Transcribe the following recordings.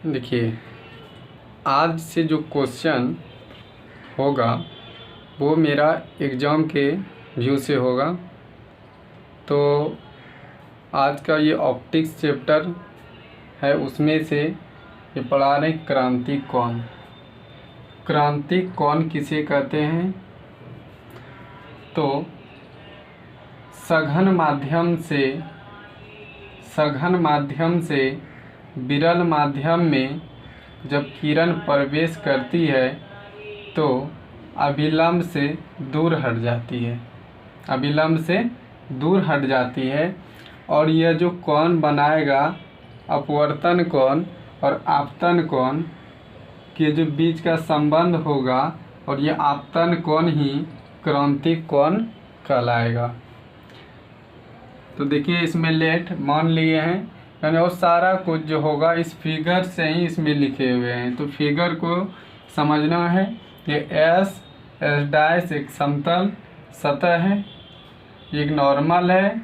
देखिए, आज से जो क्वेश्चन होगा वो मेरा एग्ज़ाम के व्यू से होगा। तो आज का ये ऑप्टिक्स चैप्टर है, उसमें से ये पढ़ा रहे क्रांतिक कोण। क्रांतिक कोण किसे कहते हैं? तो सघन माध्यम से विरल माध्यम में जब किरण प्रवेश करती है तो अभिलंब से दूर हट जाती है और यह जो कोण बनाएगा, अपवर्तन कोण और आपतन कोण के जो बीच का संबंध होगा, और यह आपतन कोण ही क्रांतिक कोण कहलाएगा। तो देखिए, इसमें लेट मान लिए हैं, यानी और सारा कुछ जो होगा इस फिगर से ही इसमें लिखे हुए हैं। तो फिगर को समझना है। ये एस डैश एक समतल सतह है, एक नॉर्मल है,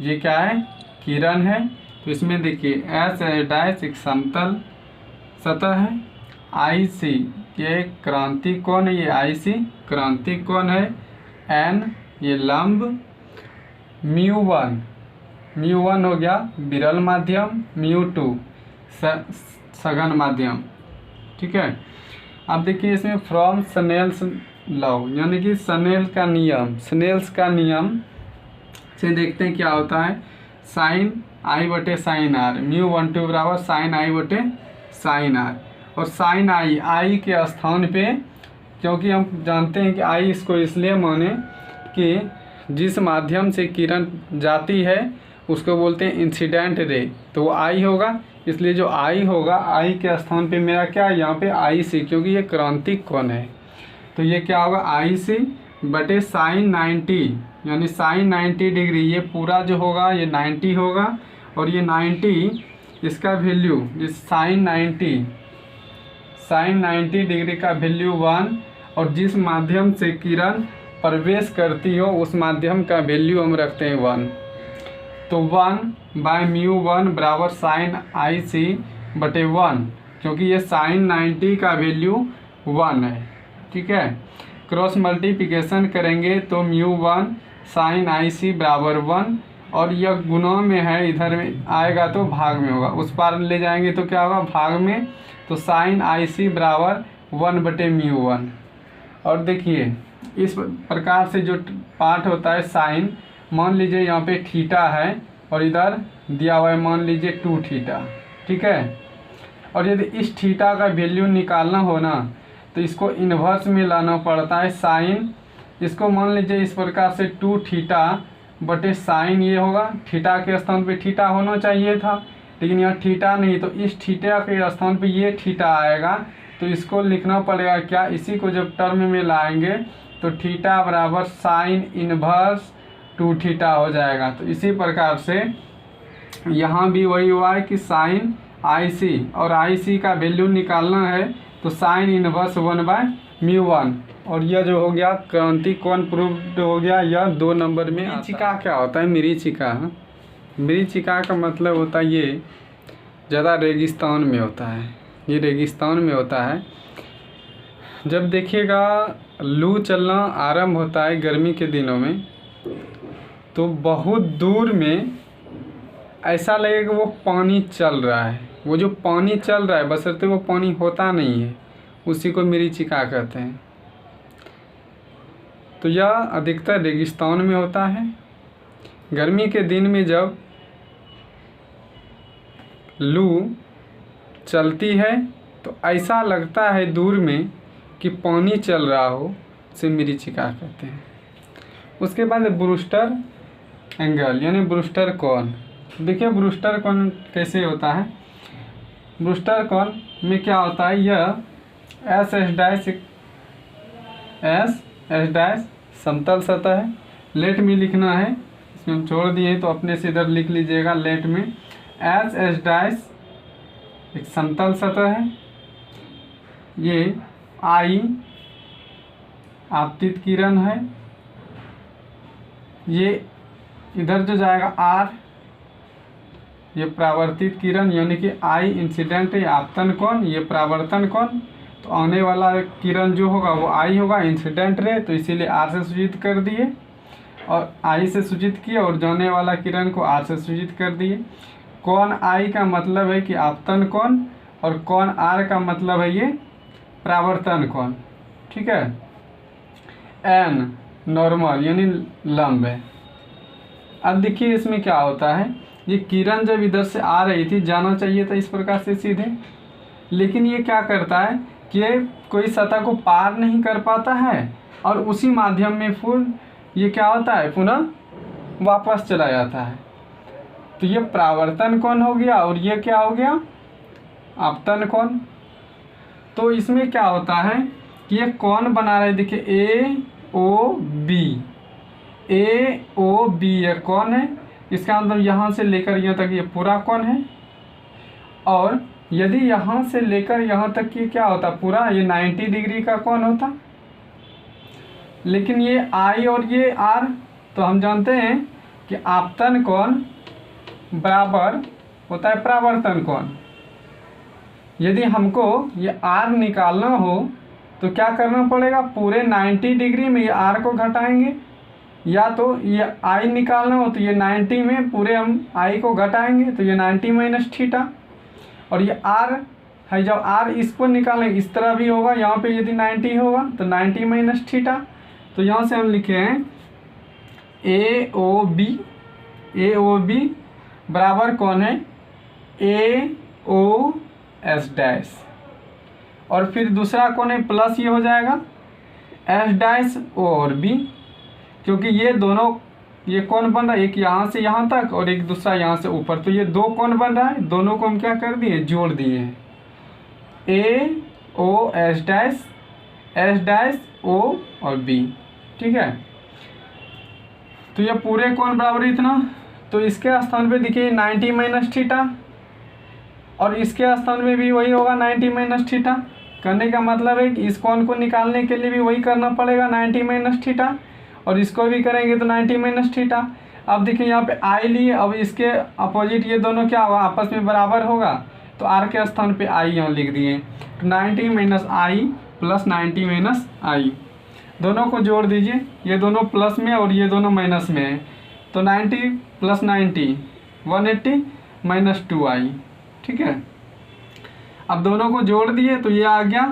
ये क्या है? किरण है। तो इसमें देखिए एस डैश एक समतल सतह है, आई सी ये क्रांतिक कोण है, ये आई सी क्रांतिक कोण है, एन ये लंब, म्यू वन हो गया विरल माध्यम, म्यू टू सघन माध्यम। ठीक है। अब देखिए इसमें फ्रॉम स्नेल्स लॉ, यानी कि स्नेल्स का नियम से देखते हैं क्या होता है। साइन आई बटे साइन आर, म्यू 1/2 बराबर साइन आई बटे साइन आर। और साइन आई के स्थान पे, क्योंकि हम जानते हैं कि आई इसको इसलिए माने कि जिस माध्यम से किरण जाती है उसको बोलते हैं इंसिडेंट रे, तो वो आई होगा। इसलिए जो आई होगा, आई के स्थान पे मेरा क्या है यहाँ पे आई सी, क्योंकि ये क्रांतिक कोण है। तो ये क्या होगा? आई सी बटे साइन 90, यानी साइन 90 डिग्री। ये पूरा जो होगा ये 90 होगा, और ये 90 इसका वैल्यू, जिस साइन 90 डिग्री का वैल्यू 1, और जिस माध्यम से किरण प्रवेश करती हो उस माध्यम का वैल्यू हम रखते हैं 1। तो 1/μ1 बराबर साइन आई सी बटे 1, क्योंकि ये साइन 90 का वैल्यू 1 है। ठीक है। क्रॉस मल्टीप्लिकेशन करेंगे तो μ1 साइन आई सी बराबर 1, और यह गुणा में है, इधर में आएगा तो भाग में होगा, उस पार ले जाएंगे तो क्या होगा? भाग में। तो साइन आई सी बराबर 1/μ1। और देखिए इस प्रकार से जो पार्ट होता है साइन, मान लीजिए यहाँ पे थीटा है और इधर दिया हुआ है मान लीजिए 2 थीटा। ठीक है। और यदि इस थीटा का वैल्यू निकालना हो ना, तो इसको इन्वर्स में लाना पड़ता है। साइन इसको मान लीजिए इस प्रकार से 2 थीटा बटे साइन ये होगा, थीटा के स्थान पे थीटा होना चाहिए था, लेकिन यहाँ थीटा नहीं, तो इस थीटा के स्थान पे ये थीटा आएगा। तो इसको लिखना पड़ेगा क्या? इसी को जब टर्म में लाएंगे तो थीटा बराबर साइन इनवर्स 2 थीटा हो जाएगा। तो इसी प्रकार से यहाँ भी वही हुआ है कि साइन आई सी, और आई सी का वैल्यू निकालना है तो साइन इनवर्स 1/μ1। और यह जो हो गया क्रांतिक कोण प्रूव्ड हो गया, यह 2 नंबर में। मरीचिका क्या होता है? मरीचिका का मतलब होता है ये ज़्यादा रेगिस्तान में होता है, ये रेगिस्तान में होता है। जब देखिएगा लू चलना आरंभ होता है गर्मी के दिनों में, तो बहुत दूर में ऐसा लगेगा वो पानी चल रहा है। वो जो पानी चल रहा है बशर्ते वो पानी होता नहीं है, उसी को मरीचिका कहते हैं। तो यह अधिकतर रेगिस्तान में होता है। गर्मी के दिन में जब लू चलती है तो ऐसा लगता है दूर में कि पानी चल रहा हो, उसे मरीचिका कहते हैं। उसके बाद ब्रूस्टर एंगल, यानी ब्रूस्टर कोण। देखिए ब्रूस्टर कोण कैसे होता है। ब्रूस्टर कोण में क्या होता है, यह एस डैश समतल सतह है। लेट में लिखना है, इसमें हम छोड़ दिए तो अपने से इधर लिख लीजिएगा। लेट में एस डैश एक समतल सतह है, ये आई आपतित किरण है, ये इधर जो जाएगा आर ये परावर्तित किरण यानी कि आई इंसिडेंट है, आपतन कोण, ये परावर्तन कोण। तो आने वाला किरण जो होगा वो आई होगा, इंसिडेंट रे, तो इसीलिए आर से सूचित कर दिए और आई से सूचित किए, और जाने वाला किरण को आर से सूचित कर दिए। कोण आई का मतलब है कि आपतन कोण, और कोण आर का मतलब है ये परावर्तन कोण। ठीक है। एन नॉर्मल यानी लंब है। अब देखिए इसमें क्या होता है, ये किरण जब इधर से आ रही थी, जाना चाहिए था इस प्रकार से सीधे, लेकिन ये क्या करता है कि ये कोई सतह को पार नहीं कर पाता है और उसी माध्यम में फिर ये क्या होता है, पुनः वापस चला जाता है। तो ये परावर्तन कोण हो गया और ये क्या हो गया, आपतन कोण। तो इसमें क्या होता है कि ये कोण बना रहे, देखिए ए ओ बी, ए ओ बी ये कोण है, इसका मतलब यहाँ से लेकर यहाँ तक ये पूरा कोण है। और यदि यहाँ से लेकर यहाँ तक ये क्या होता, पूरा ये 90 डिग्री का कोण होता। लेकिन ये आई और ये आर, तो हम जानते हैं कि आपतन कोण बराबर होता है परावर्तन कोण। यदि हमको ये आर निकालना हो तो क्या करना पड़ेगा, पूरे 90 डिग्री में ये आर को घटाएंगे, या तो ये आई निकालना हो तो ये 90 में पूरे हम आई को घटाएंगे, तो ये 90 माइनस थीटा। और ये आर है, जब आर इसको निकालेंगे इस तरह भी होगा, यहाँ पे यदि 90 होगा तो 90 माइनस थीटा। तो यहाँ से हम लिखे हैं ए ओ बी बराबर कौन है, ए ओ एस डैश, और फिर दूसरा कौन है प्लस ये हो जाएगा एस डैश ओ और बी, क्योंकि ये दोनों ये कौन बन रहा है, एक यहाँ से यहाँ तक और एक दूसरा यहाँ से ऊपर, तो ये दो कौन बन रहा है, दोनों को हम क्या कर दिए, जोड़ दिए हैं, ए ओ एस डैश ओ और बी। ठीक है। तो ये पूरे कौन बराबर इतना, तो इसके स्थान पे देखिए 90 माइनस थीटा, और इसके स्थान में भी वही होगा 90 माइनस थीटा। करने का मतलब है कि इस कोण को निकालने के लिए भी वही करना पड़ेगा 90 माइनस थीटा, और इसको भी करेंगे तो 90 माइनस थीटा। अब देखिए यहाँ पे आई लिए, अब इसके अपोजिट ये दोनों क्या होगा, आपस में बराबर होगा, तो आर के स्थान पे आई यहाँ लिख दिए, तो 90 माइनस आई प्लस 90 माइनस आई, दोनों को जोड़ दीजिए, ये दोनों प्लस में और ये दोनों माइनस में है, तो 90 प्लस 90 180 माइनस 2i। ठीक है। अब दोनों को जोड़ दिए तो ये आ गया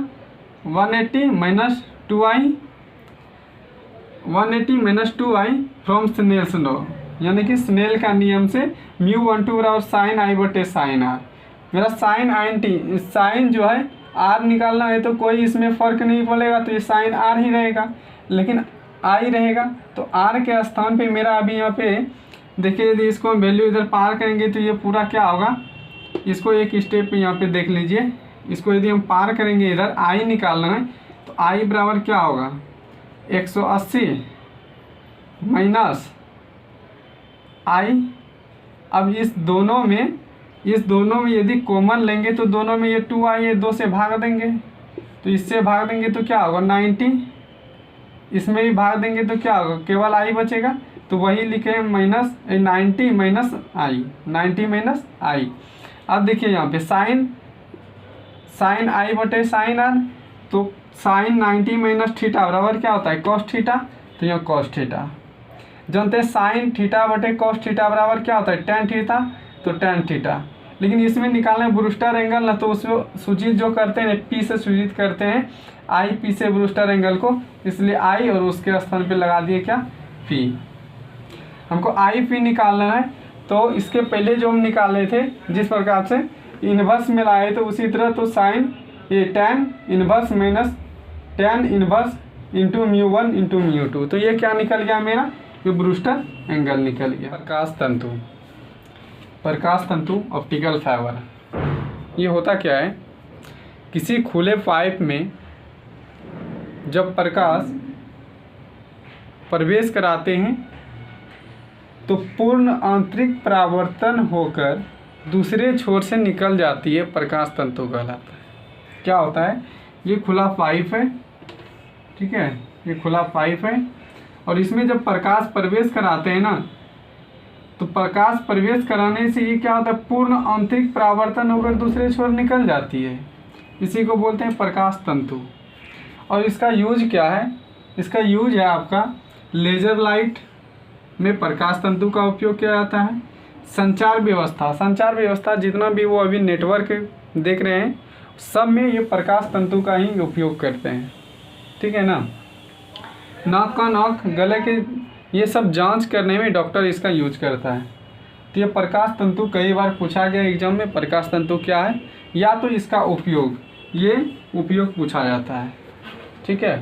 180 minus 2i, 180 minus 2i from Snell's law, यानी कि स्नेल का नियम से μ12 बराबर साइन आई बटे साइन आर। मेरा साइन आई साइन जो है आर निकालना है तो कोई इसमें फ़र्क नहीं पड़ेगा, तो ये साइन आर ही रहेगा, लेकिन आई रहेगा, तो आर के स्थान पे मेरा अभी यहाँ पे देखिए, यदि इसको हम वैल्यू इधर पार करेंगे तो ये पूरा क्या होगा, इसको एक स्टेप पे यहाँ पे देख लीजिए, इसको यदि हम पार करेंगे इधर आई निकालना है तो आई बराबर क्या होगा 180 माइनस आई। अब इस दोनों में यदि कॉमन लेंगे तो दोनों में ये 2i ये 2 से भाग देंगे, तो इससे भाग देंगे तो क्या होगा 90, इसमें भी भाग देंगे तो क्या होगा, केवल आई बचेगा, तो वही लिखे माइनस 90 माइनस आई, 90 माइनस आई। अब देखिए यहाँ पे साइन आई बटे साइन आर, तो साइन 90 माइनस थीटा बराबर क्या होता है कॉस थीटा, तो यहाँ कॉस थीटा। जानते हैं साइन थीटा बटे कॉस थीटा बराबर क्या होता है टेन थीटा, तो टेन थीटा। लेकिन इसमें निकालना है ब्रूस्टर एंगल ना, तो उसको सूचित जो करते हैं पी से सूचित करते हैं, आई पी से ब्रूस्टर एंगल को, इसलिए आई और उसके स्थान पे लगा दिए क्या पी। हमको आई पी निकालना है, तो इसके पहले जो हम निकाले थे जिस प्रकार से इन्वर्स में लाए तो उसी तरह, तो साइन ये tan inverse minus tan inverse into μ1 into μ2, तो ये क्या निकल गया मेरा, ये ब्रूस्टर एंगल निकल गया। प्रकाश तंतु ऑप्टिकल फाइबर, ये होता क्या है, किसी खुले पाइप में जब प्रकाश प्रवेश कराते हैं तो पूर्ण आंतरिक परावर्तन होकर दूसरे छोर से निकल जाती है, प्रकाश तंतु कहलाता है। क्या होता है, ये खुला पाइप है, ठीक है, ये खुला पाइप है, और इसमें जब प्रकाश प्रवेश कराते हैं ना तो प्रकाश प्रवेश कराने से ये क्या होता है, पूर्ण आंतरिक परावर्तन होकर दूसरे छोर निकल जाती है। इसी को बोलते हैं प्रकाश तंतु। और इसका यूज क्या है, इसका यूज है आपका लेजर लाइट में प्रकाश तंतु का उपयोग किया जाता है। संचार व्यवस्था जितना भी वो अभी नेटवर्क देख रहे हैं सब में ये प्रकाश तंतु का ही उपयोग करते हैं, ठीक है ना। नाक का नाक, गले के, ये सब जांच करने में डॉक्टर इसका यूज करता है। तो ये प्रकाश तंतु कई बार पूछा गया एग्जाम में, प्रकाश तंतु क्या है या तो इसका उपयोग, ये उपयोग पूछा जाता है, ठीक है।